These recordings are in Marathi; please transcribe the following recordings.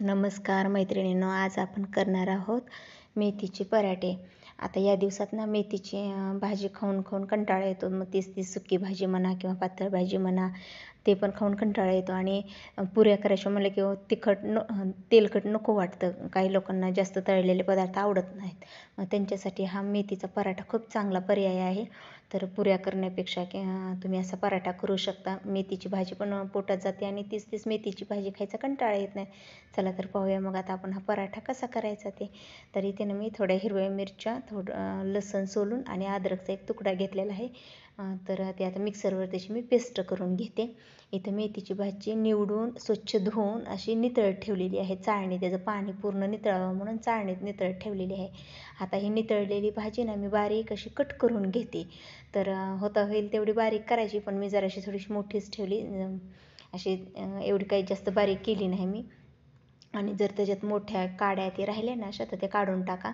नमस्कार मैत्रिणींनो, आज आपण करणार आहोत मेथीचे पराठे. आता या दिवसात ना मेथीची भाजी खाऊन खाऊन कंटाळा येतो. मग ती सुकी भाजी म्हणा किंवा पातळ भाजी म्हणा, ते पण खाऊन कंटाळा येतो. आणि पुऱ्या करायच्या म्हणलं किंवा तेलकट नको वाटतं. काही लोकांना जास्त तळलेले पदार्थ आवडत नाहीत. मग त्यांच्यासाठी हा मेथीचा पराठा खूप चांगला पर्याय आहे. तर पुऱ्या करण्यापेक्षा तुम्ही असा पराठा करू शकता. मेथीची भाजी पण पोटात जाते आणि तीच मेथीची भाजी खायचा कंटाळा येत नाही. चला तर पाहूया मग आता आपण हा पराठा कसा करायचा ते. तर इथे ना मी थोड्या हिरव्या मिरच्या, थोडं लसूण सोलून आणि अद्रकचा एक तुकडा घेतलेला आहे. तर ते आता मिक्सरवर त्याची मी पेस्ट करून घेते. इथं मेथीची भाजी निवडून स्वच्छ धुवून अशी नितळत ठेवलेली आहे. चाळणी त्याचं पाणी पूर्ण नितळावं म्हणून चाळणीत नितळत ठेवलेली आहे. आता ही नितळलेली भाजी ना मी बारीक अशी कट करून घेते. तर होता होईल तेवढी बारीक करायची, पण मी जराशी थोडीशी मोठीच ठेवली. अशी एवढी काही जास्त बारीक केली नाही मी. आणि जर त्याच्यात मोठ्या काड्या ते राहिल्या ना अशा, तर ते काढून टाका.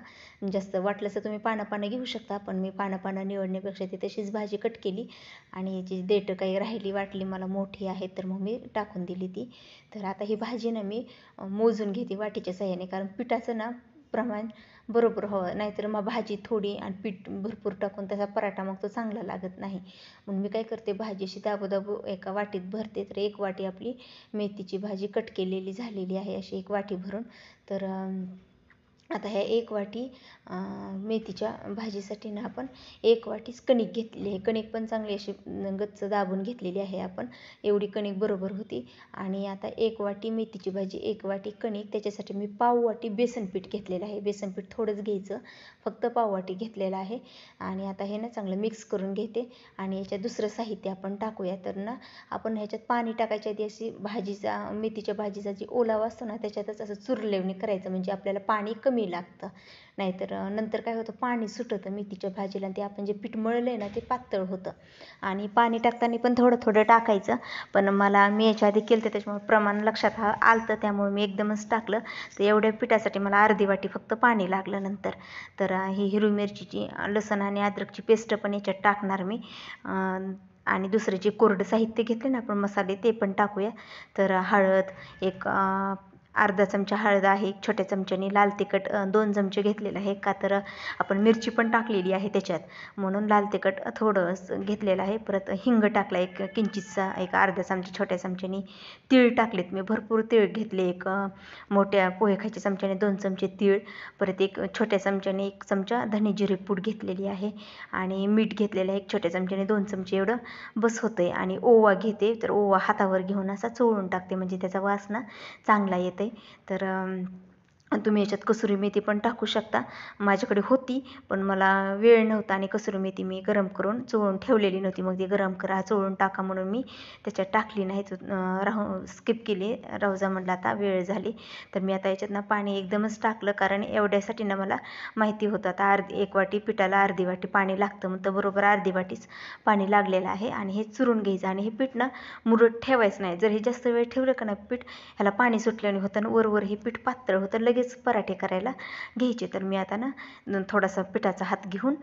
जास्त वाटलं तर तुम्ही पानं घेऊ शकता, पण मी पानं निवडण्यापेक्षा ती तशीच भाजी कट केली. आणि जी देठं काही राहिली वाटली मला मोठी आहे तर मग मी टाकून दिली ती. तर आता ही भाजी ना मी मोजून घेते वाटीच्या साह्याने, कारण पिठाचं ना प्रमाण बरोबर हवं, नाहीतर मग भाजी थोडी आणि पीठ भरपूर टाकून त्याचा पराठा मग तो चांगला लागत नाही. म्हणून मी काय करते, भाजी अशी दाबू एका वाटीत भरते. तर एक वाटी आपली मेथीची भाजी कट केलेली झालेली आहे, अशी एक वाटी भरून. तर आता ह्या एक वाटी मेथीच्या भाजीसाठी ना आपण एक वाटीच कणिक घेतलेली आहे. कणिक पण चांगली अशी गच्च दाबून घेतलेली आहे आपण. एवढी कणिक बरोबर होती. आणि आता एक वाटी मेथीची भाजी, एक वाटी कणिक, त्याच्यासाठी मी पाव वाटी बेसन पीठ घेतलेलं आहे. बेसन पीठ थोडंच घ्यायचं, फक्त पाव वाटी घेतलेलं आहे. आणि आता हे ना चांगलं मिक्स करून घेते. आणि याच्यात दुसरं साहित्य आपण टाकूया. तर ना आपण ह्याच्यात पाणी टाकायच्या आधी अशी मेथीच्या भाजीचा जी ओलावा असतो ना त्याच्यातच असं चुरलेवणी करायचं, म्हणजे आपल्याला पाणी कमी लागतं. नाहीतर नंतर काय होतं, पाणी सुटतं मेथीच्या भाजीला आणि ते आपण जे पीठ मळलं आहे ना ते पातळ होतं. आणि पाणी टाकताना पण थोडं टाकायचं. पण मी याच्या आधी केलं तर त्याच्यामुळे प्रमाण लक्षात आलं, त्यामुळे मी एकदमच टाकलं. तर एवढ्या पिठासाठी मला अर्धी वाटी फक्त पाणी लागलं नंतर. तर ही हिरवी मिरचीची, लसण आणि अद्रकची पेस्ट पण याच्यात टाकणार मी. आणि दुसरं जे कोरडं साहित्य घेतलं ना आपण मसाले, ते पण टाकूया. तर हळद एक अर्धा चमचा हळद आहे, एक छोट्या चमच्याने लाल तिखट 2 चमचे घेतलेलं आहे. का तर आपण मिरची पण टाकलेली आहे त्याच्यात, म्हणून लाल तिखट थोडं घेतलेलं आहे. परत हिंग टाकला एक किंचितचा, एक अर्धा चमचा छोट्या चमच्याने. तीळ टाकलेत मी, भरपूर तीळ घेतले. एक मोठ्या पोहे खायच्या चमच्याने 2 चमचे तीळ. परत एक छोट्या चमच्याने 1 चमचा धने जिरे पूड घेतलेली आहे. आणि मीठ घेतलेलं आहे एक छोट्या चमच्याने 2 चमचे एवढं बस होतं आहे. आणि ओवा घेते, तर ओवा हातावर घेऊन असा चोळून टाकते, म्हणजे त्याचा वास ना चांगला येते. तर तुम्ही याच्यात कसुरी मेथी पण टाकू शकता. माझ्याकडे होती पण मला वेळ नव्हता आणि कसुरी मेथी मी गरम करून चोळून ठेवलेली नव्हती. मग ती गरम करा चोळून टाका म्हणून मी त्याच्यात टाकली नाही. स्किप केली, राहू म्हटलं आता वेळ झाली. तर मी आता याच्यात ना पाणी एकदमच टाकलं, कारण एवढ्यासाठी ना मला माहिती होतं आता एक वाटी पिठाला अर्धी वाटी पाणी लागतं, मग तर बरोबर अर्धी वाटीच पाणी लागलेलं आहे. आणि हे चुरून घ्यायचं. आणि हे पीठ ना मुरत ठेवायचं नाही. जर हे जास्त वेळ ठेवलं का नाही पीठ ह्याला पाणी सुटल्याने होतं आणि वरवर हे पीठ पातळ होतं, लगेच पराठे करायला घ्यायचे. तर मी आता ना थोडासा पिठाचा हात घेऊन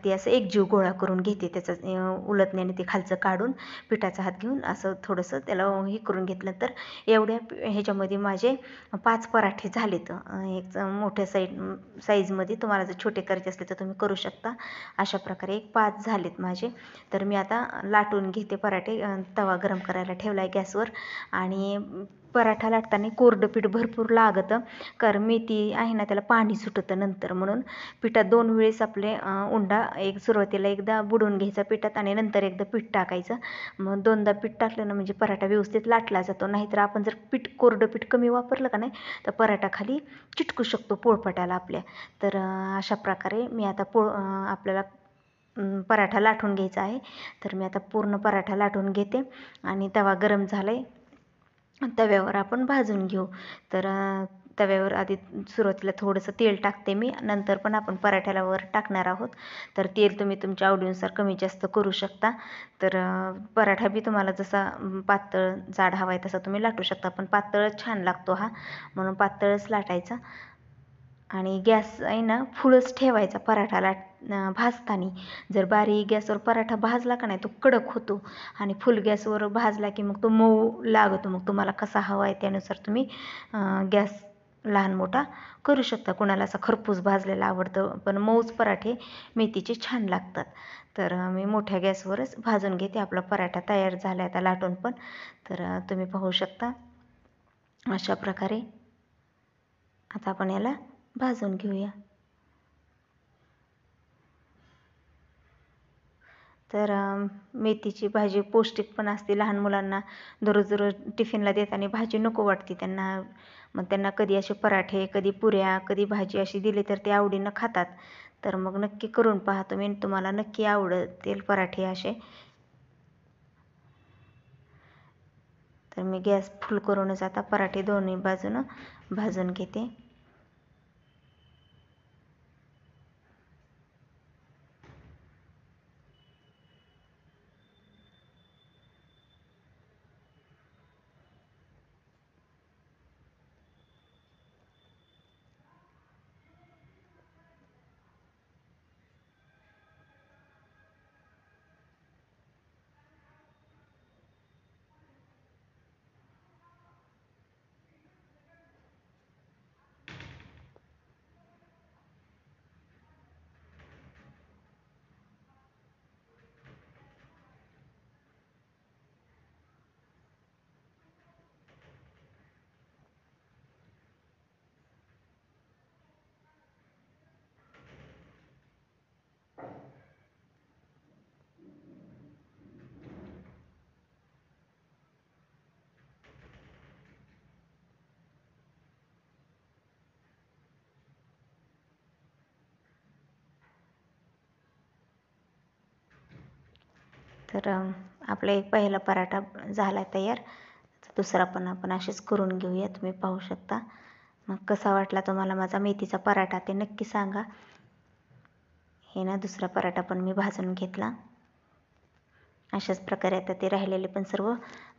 ते असं एकजीव गोळा करून घेते. त्याचं उलटण्याने ते खालचं काढून पिठाचा हात घेऊन असं थोडंसं त्याला हे करून घेतलं. तर एवढ्या ह्याच्यामध्ये माझे 5 पराठे झालेत. एक मोठ्या साईजमध्ये, तुम्हाला जर छोटे करायचे असले तर तुम्ही करू शकता. अशा प्रकारे 5 झालेत माझे. तर मी आता लाटून घेते पराठे. तवा गरम करायला ठेवला आहे गॅसवर. आणि पराठा लाटताना कोरडं पीठ भरपूर लागतं, कारण मेथी आहे ना त्याला पाणी सुटतं नंतर. म्हणून पिठात 2 वेळेस आपले एक सुरुवातीला एकदा बुडवून घ्यायचा पिठात आणि नंतर एकदा पीठ टाकायचं. मग 2दा पीठ टाकलं ना म्हणजे पराठा व्यवस्थित लाटला जातो. नाहीतर आपण जर कोरडं पीठ कमी वापरलं का नाही तर पराठा खाली चिटकू शकतो पोळपाटाला आपल्या. तर अशा प्रकारे मी आता आपल्याला पराठा लाटून घ्यायचा आहे. तर मी आता पूर्ण पराठा लाटून घेते. आणि तवा गरम झाला आहे, तव्यावर आपण भाजून घेऊ. तर तव्यावर आधी सुरुवातीला थोडंसं तेल टाकते मी, नंतर पण आपण पराठ्याला वर टाकणार आहोत. तर तेल तुम्ही तुमच्या आवडीनुसार कमी जास्त करू शकता. तर पराठा बी तुम्हाला जसा पातळ जाड हवा आहे तसा तुम्ही लाटू शकता, पण पातळच छान लागतो हा, म्हणून पातळच लाटायचा. आणि गॅस आहे ना फुलच ठेवायचा पराठाला भाजताना. जर बारीक गॅसवर पराठा भाजला का नाही तो कडक होतो, आणि फुल गॅसवर भाजला की मग तो मऊ लागतो. मग तुम्हाला कसा हवा आहे त्यानुसार तुम्ही गॅस लहान मोठा करू शकता. कुणाला असा खरपूस भाजलेला आवडतं, पण मऊच पराठे मेथीचे छान लागतात. तर मी मोठ्या गॅसवरच भाजून घेते. आपला पराठा तयार झाला आता लाटून पण. तर तुम्ही पाहू शकता अशा प्रकारे. आता आपण याला भाजून घेऊया. तर मेथीची भाजी पौष्टिक पण असते. लहान मुलांना दररोज टिफिनला देताना भाजी नको वाटते त्यांना. मग त्यांना कधी असे पराठे, कधी पुऱ्या, कधी भाजी अशी दिली तर ते आवडीनं खातात. तर मग नक्की करून पहा तुम्ही, तुम्हाला नक्की आवडतील पराठे असे. तर मी गॅस फुल करूनच आता पराठे दोन्ही बाजूनं भाजून घेते. तर आपला एक पहिला पराठा झाला तयार. दुसरा पण आपण असेच करून घेऊया. तुम्ही पाहू शकता. मग कसा वाटला तुम्हाला माझा मेथीचा पराठा ते नक्की सांगा. हे ना दुसरा पराठा पण मी भाजून घेतला. अशाच प्रकारे आता ते राहिलेले पण सर्व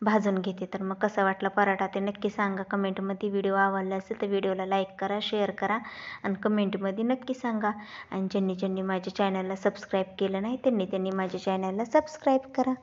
भाजून घेते. तर मग कसा वाटला पराठा ते नक्की सांगा कमेंटमध्ये. व्हिडिओ आवडला असेल तर व्हिडिओला लाईक करा, शेअर करा आणि कमेंटमध्ये नक्की सांगा. आणि ज्यांनी माझ्या चॅनलला सबस्क्राईब केलं नाही त्यांनी माझ्या चॅनलला सबस्क्राईब करा.